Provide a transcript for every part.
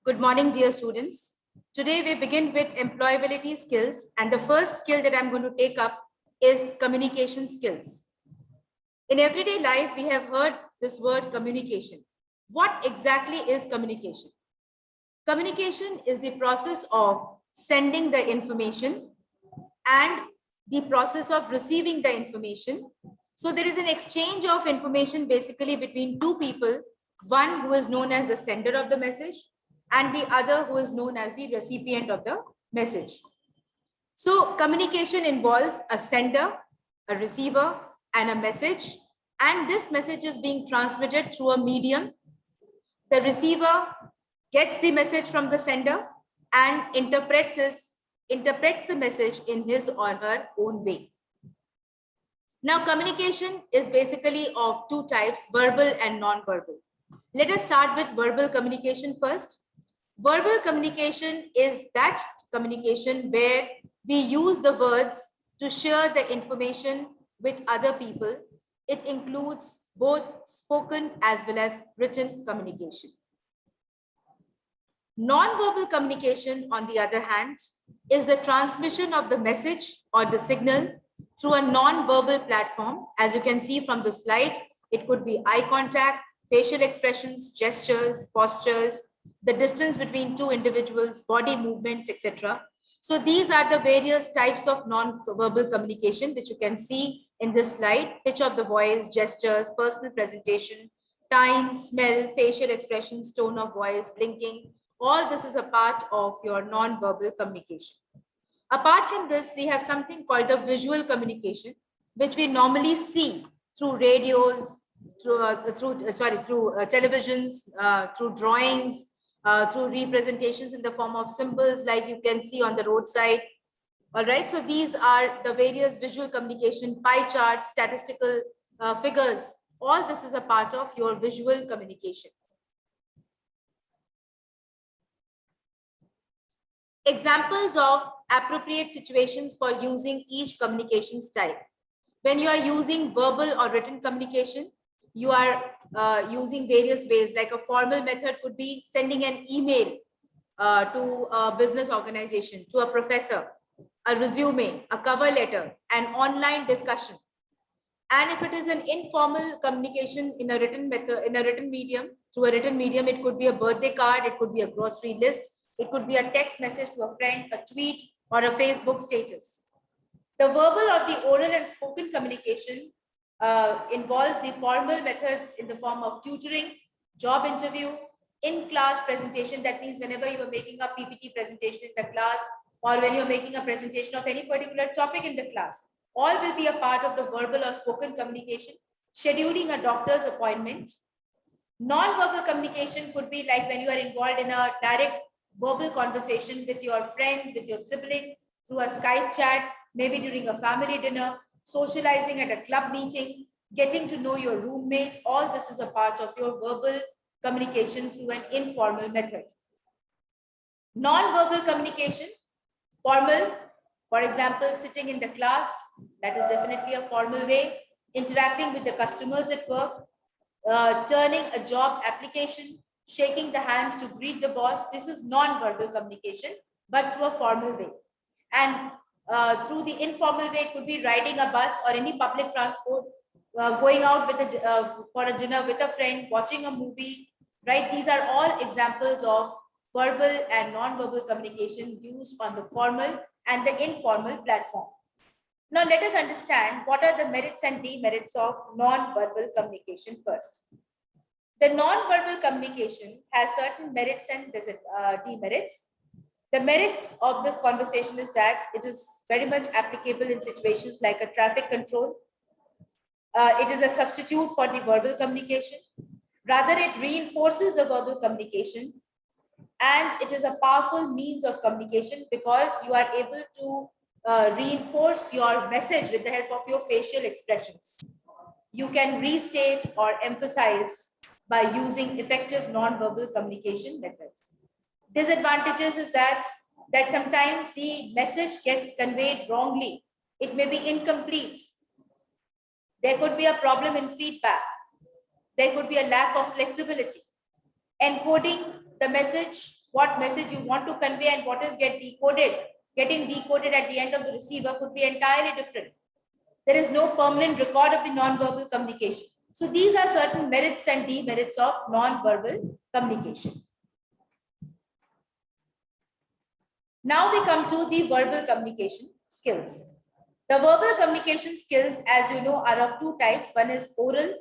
Good morning, dear students. Today we begin with employability skills, and the first skill that I'm going to take up is communication skills. In everyday life, we have heard this word communication. What exactly is communication? Communication is the process of sending the information and the process of receiving the information. So there is an exchange of information basically between two people, one who is known as the sender of the message and the other who is known as the recipient of the message. So communication involves a sender, a receiver, and a message. And this message is being transmitted through a medium. The receiver gets the message from the sender and interprets the message in his or her own way. Now, communication is basically of two types, verbal and non-verbal. Let us start with verbal communication first. Verbal communication is that communication where we use the words to share the information with other people. It includes both spoken as well as written communication. Non-verbal communication, on the other hand, is the transmission of the message or the signal through a non-verbal platform. As you can see from the slide, it could be eye contact, facial expressions, gestures, postures, the distance between two individuals, body movements, etc. So these are the various types of non-verbal communication which you can see in this slide: pitch of the voice, gestures, personal presentation, time, smell, facial expressions, tone of voice, blinking. All this is a part of your non-verbal communication. Apart from this, we have something called the visual communication, which we normally see through radios, through televisions, through drawings, through representations in the form of symbols, like you can see on the roadside. All right, so these are the various visual communication, pie charts, statistical figures. All this is a part of your visual communication. Examples of appropriate situations for using each communication style. When you are using verbal or written communication, you are using various ways. Like a formal method could be sending an email to a business organization, to a professor, a resume, a cover letter, an online discussion. And if it is an informal communication in a written method, in a written medium, through a written medium, it could be a birthday card, it could be a grocery list, it could be a text message to a friend, a tweet, or a Facebook status. The verbal or the oral and spoken communication involves the formal methods in the form of tutoring, job interview, in-class presentation. That means whenever you are making a PPT presentation in the class, or when you're making a presentation of any particular topic in the class, all will be a part of the verbal or spoken communication. Scheduling a doctor's appointment. Non-verbal communication could be like when you are involved in a direct verbal conversation with your friend, with your sibling, through a Skype chat, maybe during a family dinner, socializing at a club meeting, getting to know your roommate. All this is a part of your verbal communication through an informal method. Non-verbal communication, formal, for example, sitting in the class, that is definitely a formal way. Interacting with the customers at work, turning a job application, shaking the hands to greet the boss. This is non-verbal communication, but through a formal way. And through the informal way, it could be riding a bus or any public transport, going out with for a dinner with a friend, watching a movie, right? These are all examples of verbal and non-verbal communication used on the formal and the informal platform. Now, let us understand what are the merits and demerits of non-verbal communication first. The non-verbal communication has certain merits and demerits. The merits of this conversation is that it is very much applicable in situations like a traffic control. It is a substitute for the verbal communication. Rather, it reinforces the verbal communication, and it is a powerful means of communication because you are able to reinforce your message with the help of your facial expressions. You can restate or emphasize by using effective non-verbal communication method. Disadvantages is that sometimes the message gets conveyed wrongly. It may be incomplete. There could be a problem in feedback. There could be a lack of flexibility. Encoding the message what message you want to convey and what is getting decoded at the end of the receiver could be entirely different. There is no permanent record of the non-verbal communication. So these are certain merits and demerits of non-verbal communication. Now we come to the verbal communication skills. The verbal communication skills, as you know, are of two types. One is oral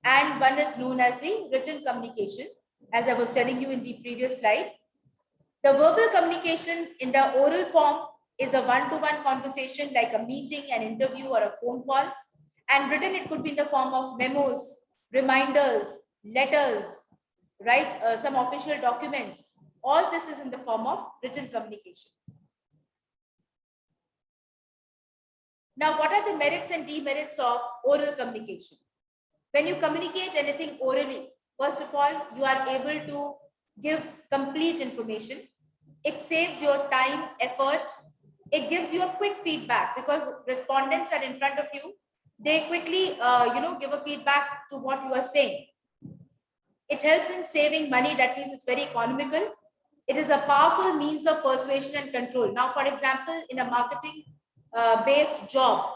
and one is known as the written communication, as I was telling you in the previous slide. The verbal communication in the oral form is a one-to-one conversation like a meeting, an interview, or a phone call. And written, it could be in the form of memos, reminders, letters, right? Some official documents. All this is in the form of written communication. Now, what are the merits and demerits of oral communication? When you communicate anything orally, first of all, you are able to give complete information. It saves your time, effort. It gives you a quick feedback because respondents are in front of you. They quickly, give a feedback to what you are saying. It helps in saving money. That means it's very economical. It is a powerful means of persuasion and control. Now, for example, in a marketing based job,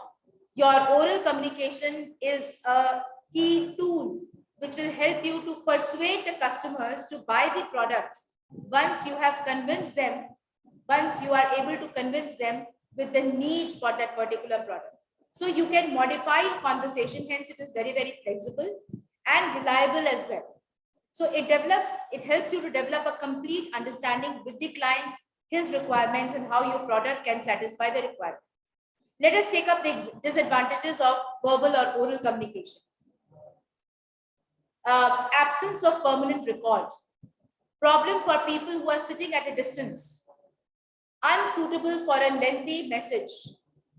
your oral communication is a key tool which will help you to persuade the customers to buy the product once you have convinced them, once you are able to convince them with the need for that particular product. So you can modify your conversation, hence it is very, very flexible and reliable as well. So it helps you to develop a complete understanding with the client, his requirements, and how your product can satisfy the requirement. Let us take up the disadvantages of verbal or oral communication. Absence of permanent record. Problem for people who are sitting at a distance. Unsuitable for a lengthy message.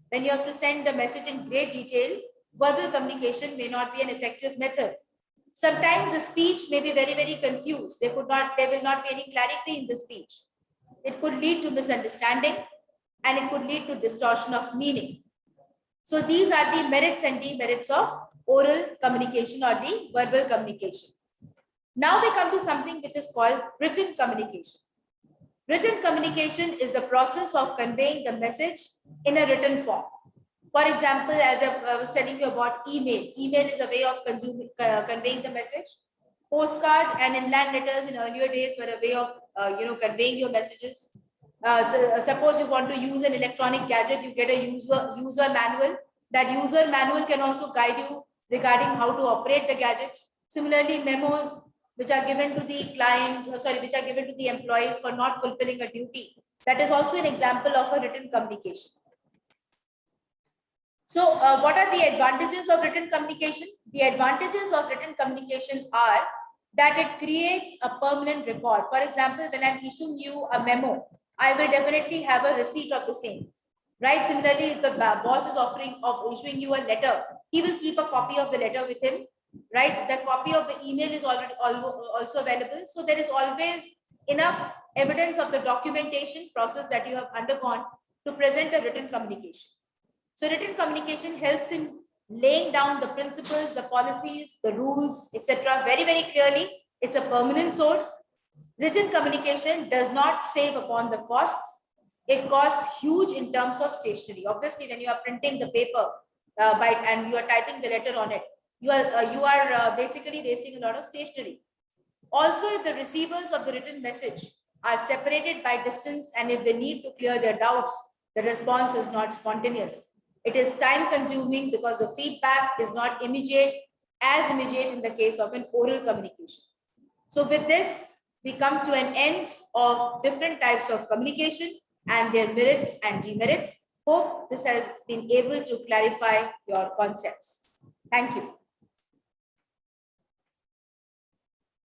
When you have to send a message in great detail, verbal communication may not be an effective method. Sometimes the speech may be very, very confused. There will not be any clarity in the speech. It could lead to misunderstanding and it could lead to distortion of meaning. So these are the merits and demerits of oral communication or the verbal communication. Now we come to something which is called written communication. Written communication is the process of conveying the message in a written form. For example, as I was telling you about email. Email is a way of conveying the message. Postcard and inland letters in earlier days were a way of conveying your messages. Suppose you want to use an electronic gadget, you get a user manual. That user manual can also guide you regarding how to operate the gadget. Similarly, memos which are given to the client, which are given to the employees for not fulfilling a duty. That is also an example of a written communication. So what are the advantages of written communication? The advantages of written communication are that it creates a permanent record. For example, when I'm issuing you a memo, I will definitely have a receipt of the same. Right? Similarly, if the boss is issuing you a letter, he will keep a copy of the letter with him. Right? The copy of the email is already also available. So there is always enough evidence of the documentation process that you have undergone to present a written communication. So written communication helps in laying down the principles, the policies, the rules, etc. very, very clearly. It's a permanent source. Written communication does not save upon the costs. It costs huge in terms of stationery. Obviously, when you are printing the paper and you are typing the letter on it, you are basically wasting a lot of stationery. Also, if the receivers of the written message are separated by distance and if they need to clear their doubts, the response is not spontaneous. It is time consuming because the feedback is not as immediate in the case of an oral communication. So with this, we come to an end of different types of communication and their merits and demerits. Hope this has been able to clarify your concepts. Thank you.